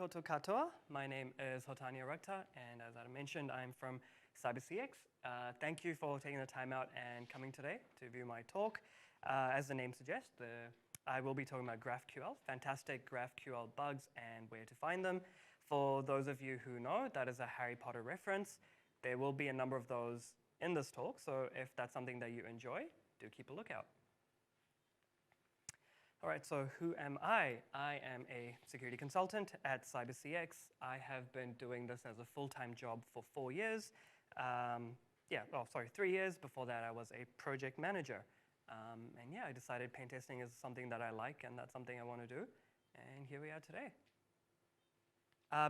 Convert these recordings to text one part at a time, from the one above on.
koutou katoa. My name is Hotanya Ragtah, and as I mentioned, I'm from CyberCX. Thank you for taking the time out and coming today to view my talk. As the name suggests, I will be talking about GraphQL, fantastic GraphQL bugs and where to find them. For those of you who know, that is a Harry Potter reference. There will be a number of those in this talk, so if that's something that you enjoy, do keep a lookout. All right, so who am I? I am a security consultant at CyberCX. I have been doing this as a full-time job for 4 years. 3 years. Before that, I was a project manager. I decided pen testing is something that I like, and that's something I want to do. And here we are today.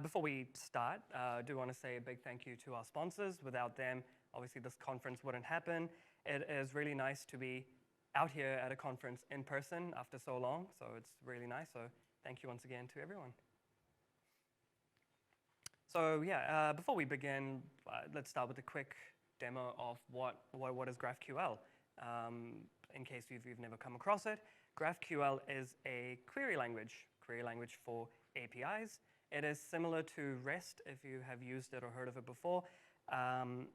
Before we start, I do want to say a big thank you to our sponsors. Without them, obviously this conference wouldn't happen. It is really nice to be out here at a conference in person after so long, so it's really nice. So thank you once again to everyone. So before we begin, let's start with a quick demo of what is GraphQL. In case you've never come across it, GraphQL is a query language for APIs. It is similar to REST if you have used it or heard of it before.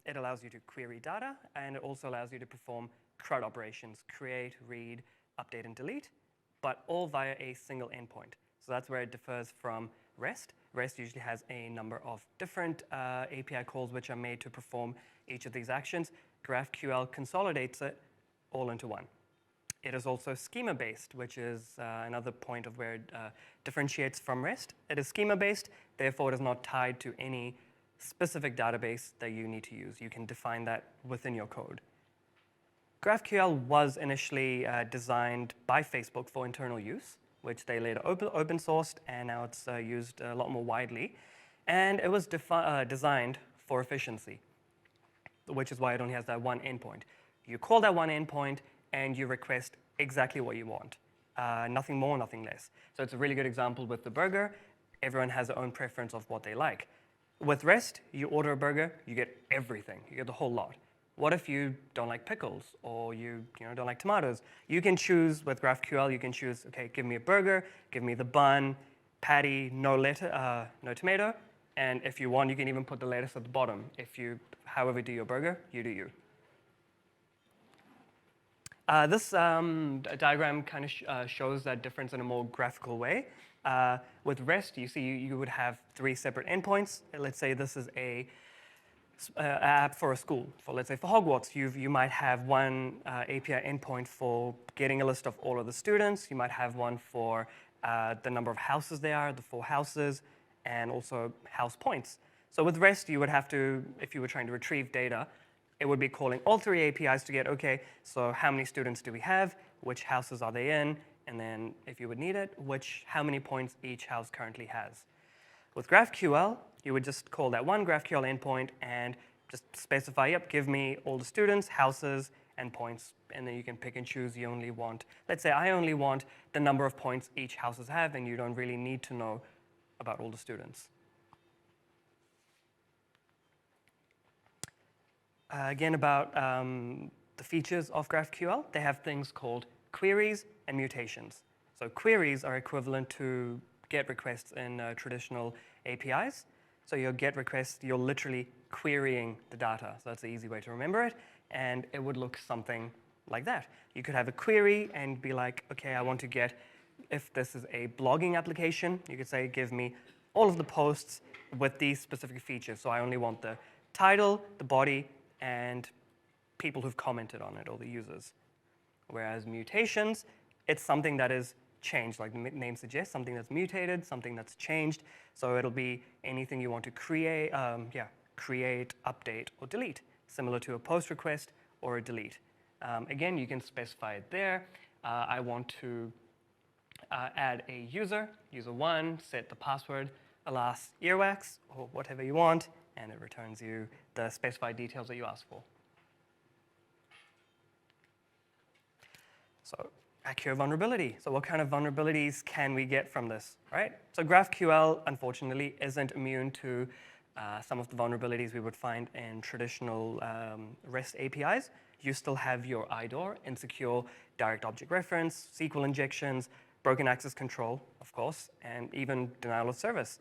It allows you to query data, and it also allows you to perform CRUD operations, create, read, update, and delete, but all via a single endpoint. So that's where it differs from REST. REST usually has a number of different API calls which are made to perform each of these actions. GraphQL consolidates it all into one. It is also schema-based, which is another point of where it differentiates from REST. It is schema-based, therefore it is not tied to any specific database that you need to use. You can define that within your code. GraphQL was initially designed by Facebook for internal use, which they later open sourced, and now it's used a lot more widely. And it was designed for efficiency, which is why it only has that one endpoint. You call that one endpoint, and you request exactly what you want. Nothing more, nothing less. So it's a really good example with the burger. Everyone has their own preference of what they like. With REST, you order a burger, you get everything. You get the whole lot. What if you don't like pickles or you don't like tomatoes? You can choose with GraphQL, you can choose, okay, give me a burger, give me the bun, patty, no tomato, and if you want, you can even put the lettuce at the bottom. If you, however, do your burger, you do you. This diagram kind of shows that difference in a more graphical way. With REST, you see you would have 3 separate endpoints. Let's say this is a app for a school. Let's say for Hogwarts, you might have one API endpoint for getting a list of all of the students. You might have one for the number of houses there are, the 4 houses, and also house points. So with REST, you would have to, if you were trying to retrieve data, it would be calling all 3 APIs to get, okay, so how many students do we have? Which houses are they in? And then if you would need it, how many points each house currently has. With GraphQL, you would just call that one GraphQL endpoint and just specify, yep, give me all the students, houses, and points. And then you can pick and choose. You only want, let's say I only want the number of points each houses have, and you don't really need to know about all the students. Again, about the features of GraphQL, they have things called queries and mutations. So queries are equivalent to GET requests in traditional APIs. So your GET request, you're literally querying the data. So that's the easy way to remember it. And it would look something like that. You could have a query and be like, okay, I want to get, if this is a blogging application, you could say, give me all of the posts with these specific features. So I only want the title, the body, and people who've commented on it, or the users. Whereas mutations, it's something that is changed, like the name suggests, something that's mutated, something that's changed. So it'll be anything you want to create, create, update, or delete, similar to a post request or a delete. Again, you can specify it there. I want to add a user 1, set the password, alas earwax, or whatever you want, and it returns you the specified details that you asked for. So accurate vulnerability. So what kind of vulnerabilities can we get from this, right? So GraphQL, unfortunately, isn't immune to some of the vulnerabilities we would find in traditional REST APIs. You still have your IDOR, insecure direct object reference, SQL injections, broken access control, of course, and even denial of service.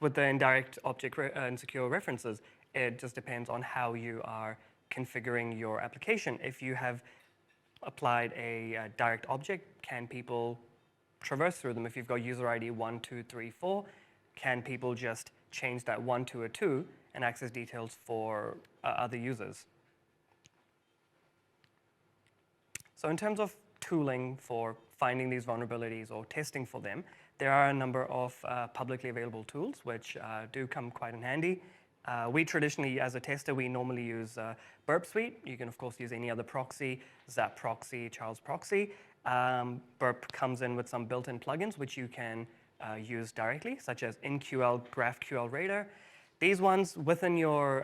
With the indirect object and secure references, it just depends on how you are configuring your application. If you have applied a direct object, can people traverse through them? If you've got user ID 1, 2, 3, 4, can people just change that 1 to a 2 and access details for other users? So in terms of tooling for finding these vulnerabilities or testing for them, there are a number of publicly available tools which do come quite in handy. We traditionally, as a tester, we normally use Burp Suite. You can, of course, use any other proxy, Zap proxy, Charles proxy. Burp comes in with some built-in plugins which you can use directly, such as InQL, GraphQL Radar. These ones within your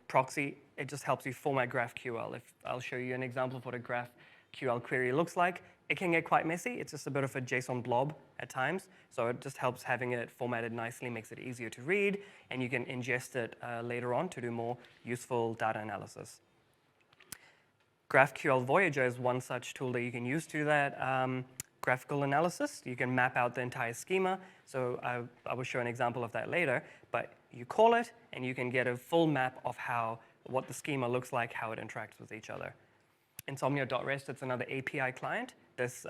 proxy, it just helps you format GraphQL. I'll show you an example of what a GraphQL query looks like. It can get quite messy. It's just a bit of a JSON blob at times. So it just helps having it formatted nicely, makes it easier to read, and you can ingest it later on to do more useful data analysis. GraphQL Voyager is one such tool that you can use to that graphical analysis. You can map out the entire schema. So I will show an example of that later. But you call it, and you can get a full map of what the schema looks like, how it interacts with each other. Insomnia.rest, it's another API client. This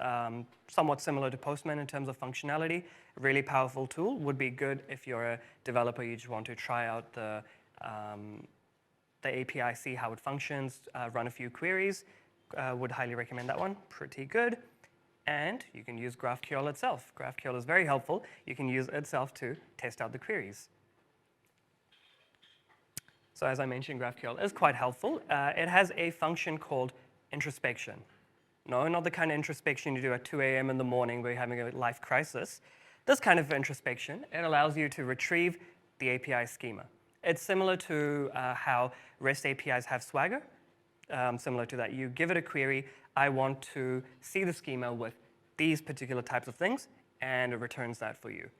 somewhat similar to Postman in terms of functionality. A really powerful tool. Would be good if you're a developer, you just want to try out the API, see how it functions, run a few queries. Would highly recommend that one. Pretty good. And you can use GraphQL itself. GraphQL is very helpful. You can use itself to test out the queries. So as I mentioned, GraphQL is quite helpful. It has a function called introspection. No, not the kind of introspection you do at 2 a.m. in the morning where you're having a life crisis. This kind of introspection, it allows you to retrieve the API schema. It's similar to how REST APIs have Swagger. Similar to that, you give it a query, I want to see the schema with these particular types of things, and it returns that for you.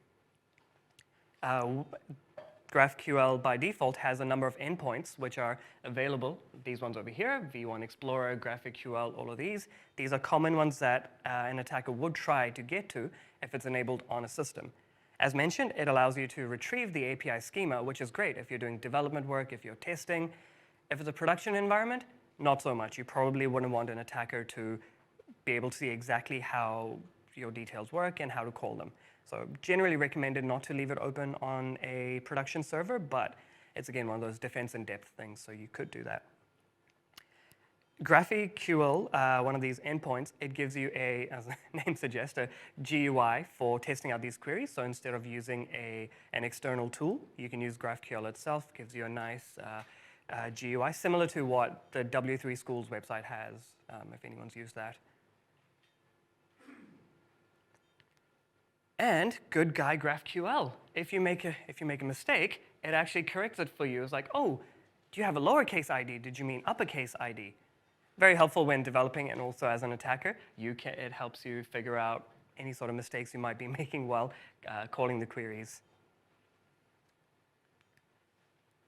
GraphQL by default has a number of endpoints which are available. These ones over here, V1 Explorer, GraphQL, all of these. These are common ones that an attacker would try to get to if it's enabled on a system. As mentioned, it allows you to retrieve the API schema, which is great if you're doing development work, if you're testing. If it's a production environment, not so much. You probably wouldn't want an attacker to be able to see exactly how your details work and how to call them. So generally recommended not to leave it open on a production server, but it's again one of those defense in depth things, so you could do that. GraphQL, one of these endpoints, it gives you as the name suggests, a GUI for testing out these queries. So instead of using an external tool, you can use GraphQL itself. Gives you a nice GUI, similar to what the W3 Schools website has, if anyone's used that. And good guy GraphQL. If you make a mistake, it actually corrects it for you. It's like, oh, do you have a lowercase ID? Did you mean uppercase ID? Very helpful when developing, and also as an attacker, it helps you figure out any sort of mistakes you might be making while calling the queries.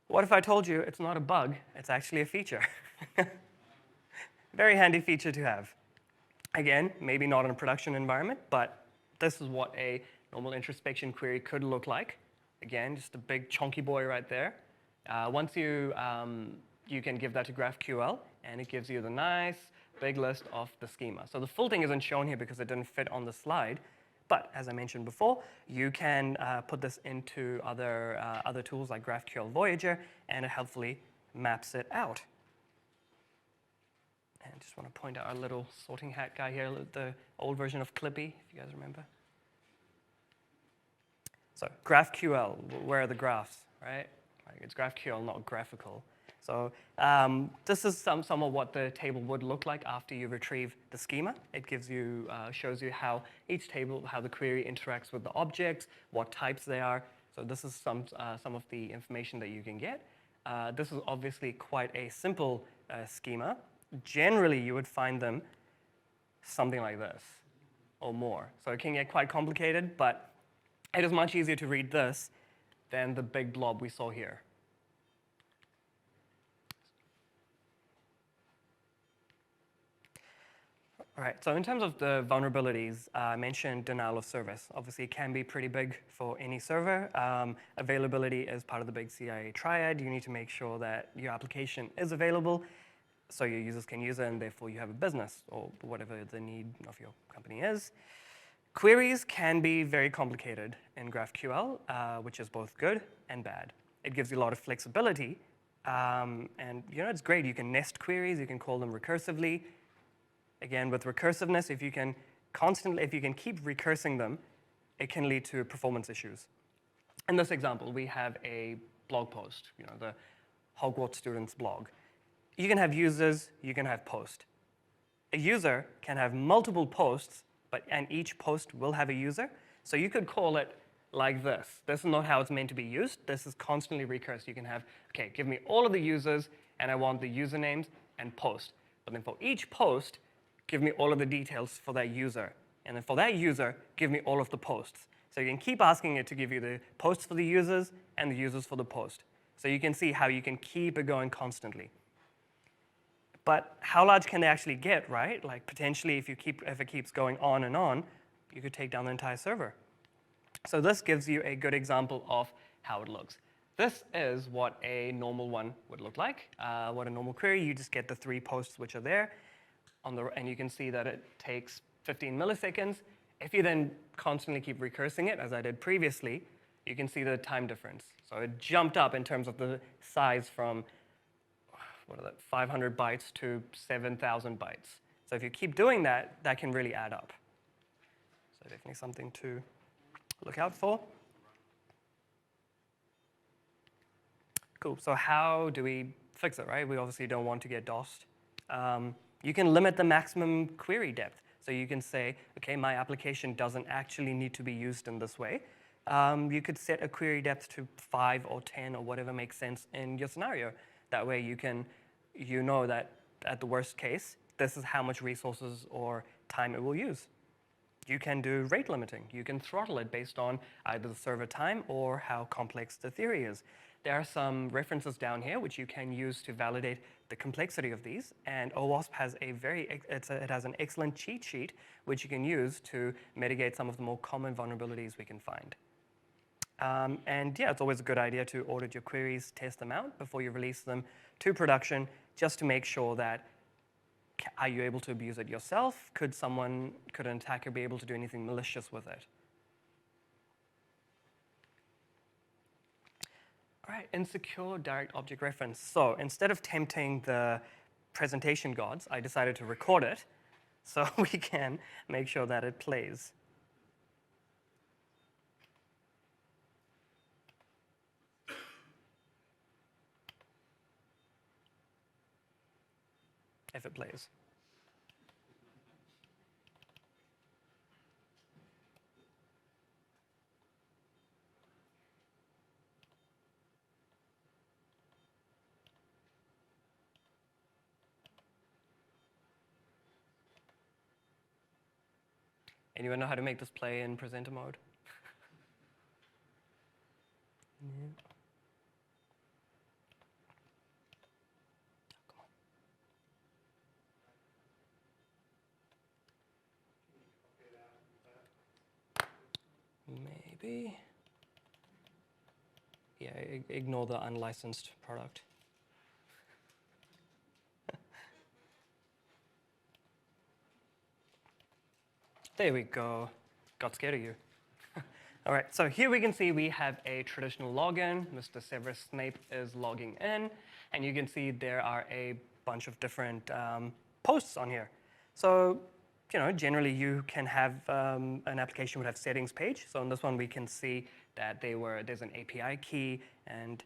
What if I told you it's not a bug, it's actually a feature? Very handy feature to have. Again, maybe not in a production environment, but this is what a normal introspection query could look like. Again, just a big chunky boy right there. Once you can give that to GraphQL, and it gives you the nice big list of the schema. So the full thing isn't shown here because it didn't fit on the slide. But as I mentioned before, you can put this into other tools like GraphQL Voyager, and it helpfully maps it out. And I just want to point out our little sorting hat guy here, the old version of Clippy, if you guys remember. So GraphQL, where are the graphs, right? It's GraphQL, not graphical. So this is somewhat what the table would look like after you retrieve the schema. It gives you, shows you how each table, how the query interacts with the objects, what types they are. So this is some of the information that you can get. This is obviously quite a simple schema. Generally, you would find them something like this or more. So it can get quite complicated, but it is much easier to read this than the big blob we saw here. All right, so in terms of the vulnerabilities, I mentioned denial of service. Obviously, it can be pretty big for any server. Availability is part of the big CIA triad. You need to make sure that your application is available so your users can use it, and therefore you have a business or whatever the need of your company is. Queries can be very complicated in GraphQL, which is both good and bad. It gives you a lot of flexibility, and it's great. You can nest queries, you can call them recursively. Again, with recursiveness, if you can keep recursing them, it can lead to performance issues. In this example, we have a blog post, the Hogwarts students blog. You can have users, you can have post. A user can have multiple posts, and each post will have a user. So you could call it like this. This is not how it's meant to be used. This is constantly recursed. You can have, okay, give me all of the users, and I want the usernames and post. But then for each post, give me all of the details for that user. And then for that user, give me all of the posts. So you can keep asking it to give you the posts for the users and the users for the post. So you can see how you can keep it going constantly. But how large can they actually get, right? Like potentially, if it keeps going on and on, you could take down the entire server. So this gives you a good example of how it looks. This is what a normal one would look like. What a normal query, you just get the 3 posts which are there. And you can see that it takes 15 milliseconds. If you then constantly keep recursing it, as I did previously, you can see the time difference. So it jumped up in terms of the size from 500 bytes to 7,000 bytes. So if you keep doing that, that can really add up. So definitely something to look out for. Cool, so how do we fix it, right? We obviously don't want to get DOSed. You can limit the maximum query depth. So you can say, okay, my application doesn't actually need to be used in this way. You could set a query depth to 5 or 10 or whatever makes sense in your scenario. That way you know that at the worst case, this is how much resources or time it will use. You can do rate limiting. You can throttle it based on either the server time or how complex the theory is. There are some references down here which you can use to validate the complexity of these, and OWASP has it has an excellent cheat sheet which you can use to mitigate some of the more common vulnerabilities we can find. And yeah, it's always a good idea to audit your queries, test them out before you release them to production, just to make sure that are you able to abuse it yourself? Could an attacker be able to do anything malicious with it? All right, insecure direct object reference. So instead of tempting the presentation gods, I decided to record it so we can make sure that it plays. If it plays. Anyone know how to make this play in presenter mode? Yeah. Maybe. Yeah, ignore the unlicensed product. There we go. Got scared of you. All right, so here we can see we have a traditional login. Mr. Severus Snape is logging in, and you can see there are a bunch of different posts on here. So, generally you can have an application would have settings page. So in this one, we can see that there's an API key, and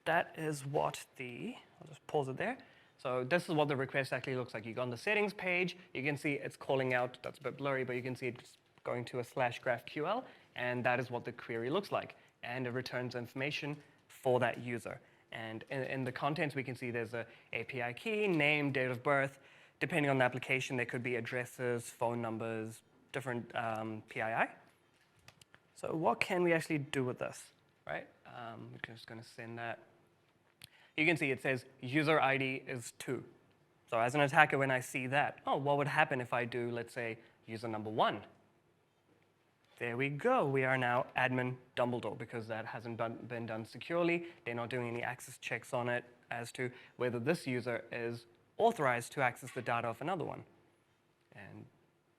that is what I'll just pause it there. So this is what the request actually looks like. You go on the settings page, you can see it's calling out, that's a bit blurry, but you can see it's going to a /GraphQL, and that is what the query looks like. And it returns information for that user. And in the contents, we can see there's a API key, name, date of birth. Depending on the application, there could be addresses, phone numbers, different PII. So what can we actually do with this, right? We're just going to send that. You can see it says user ID is 2. So as an attacker, when I see that, oh, what would happen if I do, let's say, user number 1? There we go. We are now admin Dumbledore because that hasn't been done securely. They're not doing any access checks on it as to whether this user is authorized to access the data of another one. And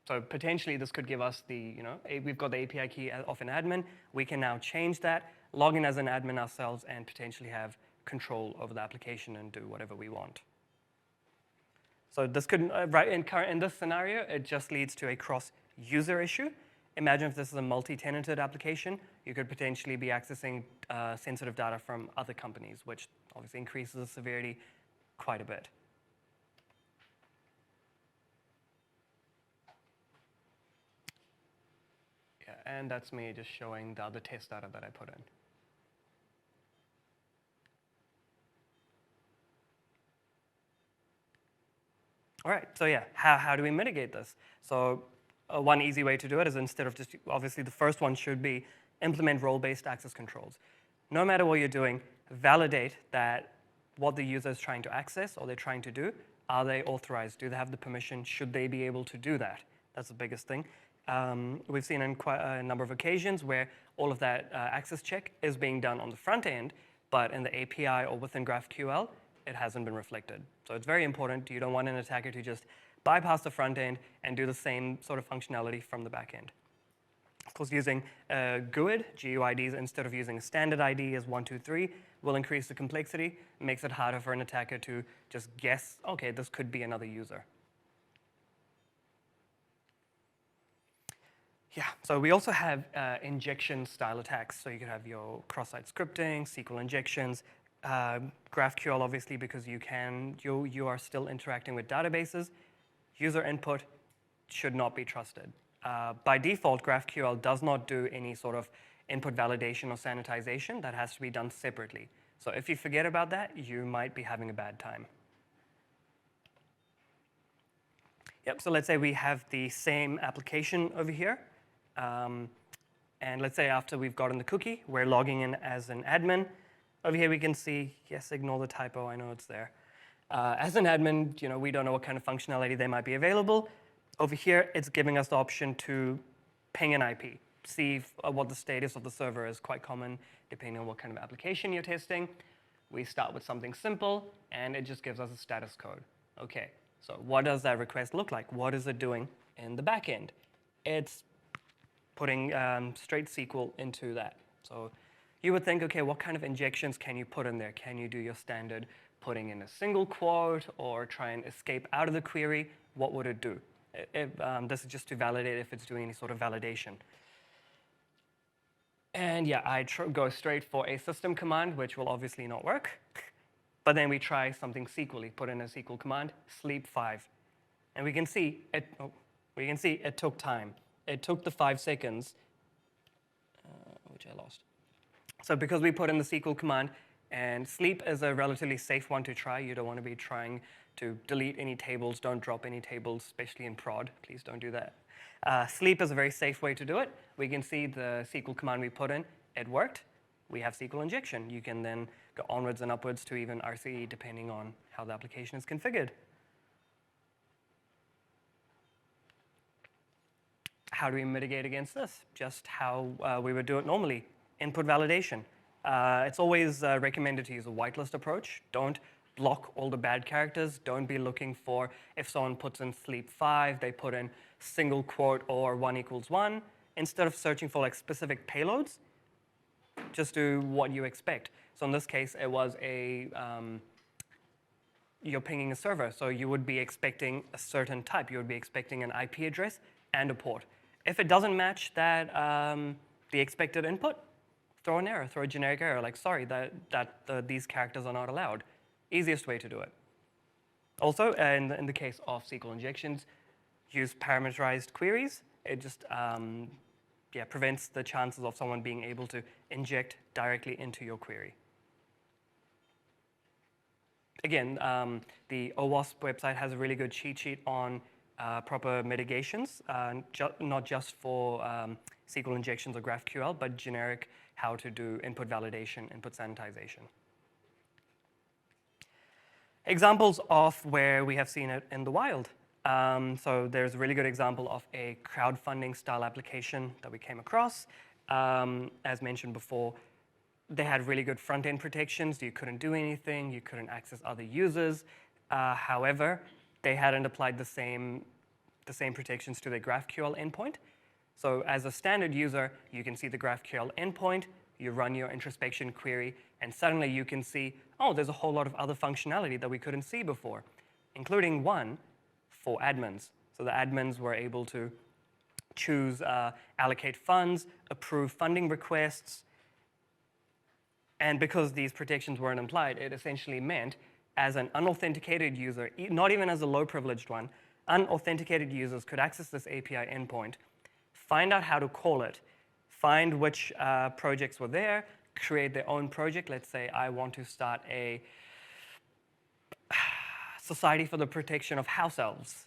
so potentially this could give us the, we've got the API key of an admin. We can now change that, log in as an admin ourselves, and potentially have control over the application and do whatever we want. So this could, in this scenario, it just leads to a cross-user issue. Imagine if this is a multi-tenanted application, you could potentially be accessing sensitive data from other companies, which obviously increases the severity quite a bit. Yeah, and that's me just showing the other test data that I put in. All right, so yeah, how do we mitigate this? So one easy way to do it is instead of just, obviously the first one should be implement role-based access controls. No matter what you're doing, validate that what the user is trying to access or they're trying to do, are they authorized? Do they have the permission? Should they be able to do that? That's the biggest thing. We've seen in quite a number of occasions where all of that access check is being done on the front end, but in the API or within GraphQL, it hasn't been reflected. So it's very important. You don't want an attacker to just bypass the front end and do the same sort of functionality from the back end. Of course, using GUID, GUIDs, instead of using a standard ID as 1, 2, 3, will increase the complexity. It makes it harder for an attacker to just guess, okay, this could be another user. Yeah, so we also have injection style attacks. So you could have your cross-site scripting, SQL injections, GraphQL, obviously, because you are still interacting with databases. User input should not be trusted. By default, GraphQL does not do any sort of input validation or sanitization. That has to be done separately. So if you forget about that, you might be having a bad time. Yep, so let's say we have the same application over here. And let's say after we've gotten the cookie, we're logging in as an admin. Over here we can see, yes, ignore the typo, I know it's there. As an admin, we don't know what kind of functionality they might be available. Over here, it's giving us the option to ping an IP, see what the status of the server is, quite common depending on what kind of application you're testing. We start with something simple, and it just gives us a status code. Okay, so what does that request look like? What is it doing in the back end? It's putting straight SQL into that. So you would think, okay, what kind of injections can you put in there? Can you do your standard putting in a single quote or try and escape out of the query? What would it do? This is just to validate if it's doing any sort of validation. And yeah, I go straight for a system command, which will obviously not work. But then we try something SQL-y, put in a SQL command, sleep 5. And we can see it took time. It took the 5 seconds, which I lost. So because we put in the SQL command, and sleep is a relatively safe one to try. You don't want to be trying to delete any tables. Don't drop any tables, especially in prod. Please don't do that. Sleep is a very safe way to do it. We can see the SQL command we put in. It worked. We have SQL injection. You can then go onwards and upwards to even RCE, depending on how the application is configured. How do we mitigate against this? Just how we would do it normally. Input validation. It's always recommended to use a whitelist approach. Don't block all the bad characters. Don't be looking for, if someone puts in sleep 5, they put in single quote or 1 = 1. Instead of searching for like specific payloads, just do what you expect. So in this case, it was you're pinging a server. So you would be expecting a certain type. You would be expecting an IP address and a port. If it doesn't match that, the expected input, throw an error, throw a generic error, like, sorry, these characters are not allowed. Easiest way to do it. Also, in the case of SQL injections, use parameterized queries. It just prevents the chances of someone being able to inject directly into your query. Again, the OWASP website has a really good cheat sheet on proper mitigations, not just for SQL injections or GraphQL, but generic how to do input validation, input sanitization. Examples of where we have seen it in the wild. So there's a really good example of a crowdfunding style application that we came across. As mentioned before, they had really good front-end protections. You couldn't do anything. You couldn't access other users. However, they hadn't applied the same protections to their GraphQL endpoint. So as a standard user, you can see the GraphQL endpoint. You run your introspection query, and suddenly you can see, oh, there's a whole lot of other functionality that we couldn't see before, including one for admins. So the admins were able to choose, allocate funds, approve funding requests. And because these protections weren't applied, it essentially meant as an unauthenticated user, not even as a low-privileged one, unauthenticated users could access this API endpoint, find out how to call it, find which projects were there, create their own project. Let's say I want to start a Society for the Protection of House Elves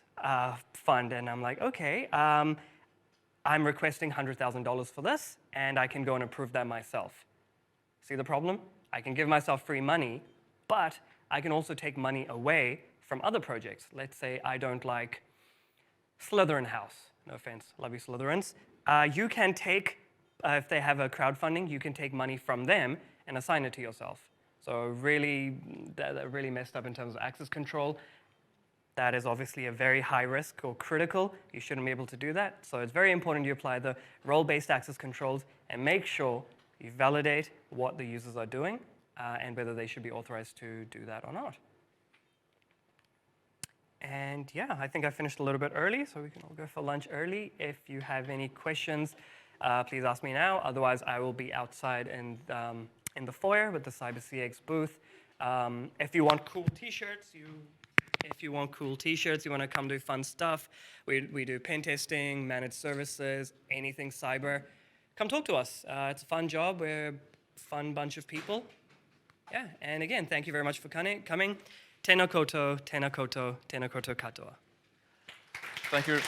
fund, and I'm like, okay, I'm requesting $100,000 for this, and I can go and approve that myself. See the problem? I can give myself free money, but I can also take money away from other projects. Let's say I don't like Slytherin House. No offense, love you Slytherins. You can take, if they have a crowdfunding, you can take money from them and assign it to yourself. So really, that really messed up in terms of access control. That is obviously a very high risk or critical. You shouldn't be able to do that. So it's very important you apply the role-based access controls and make sure you validate what the users are doing and whether they should be authorized to do that or not. And yeah, I think I finished a little bit early, so we can all go for lunch early. If you have any questions, please ask me now. Otherwise, I will be outside in the foyer with the CyberCX booth. If you want cool T-shirts, you want to come do fun stuff, we do pen testing, managed services, anything cyber. Come talk to us. It's a fun job. We're a fun bunch of people. Yeah, and again, thank you very much for coming. Tēnā koutou, tēnā koutou, tēnā koutou katoa. Thank you.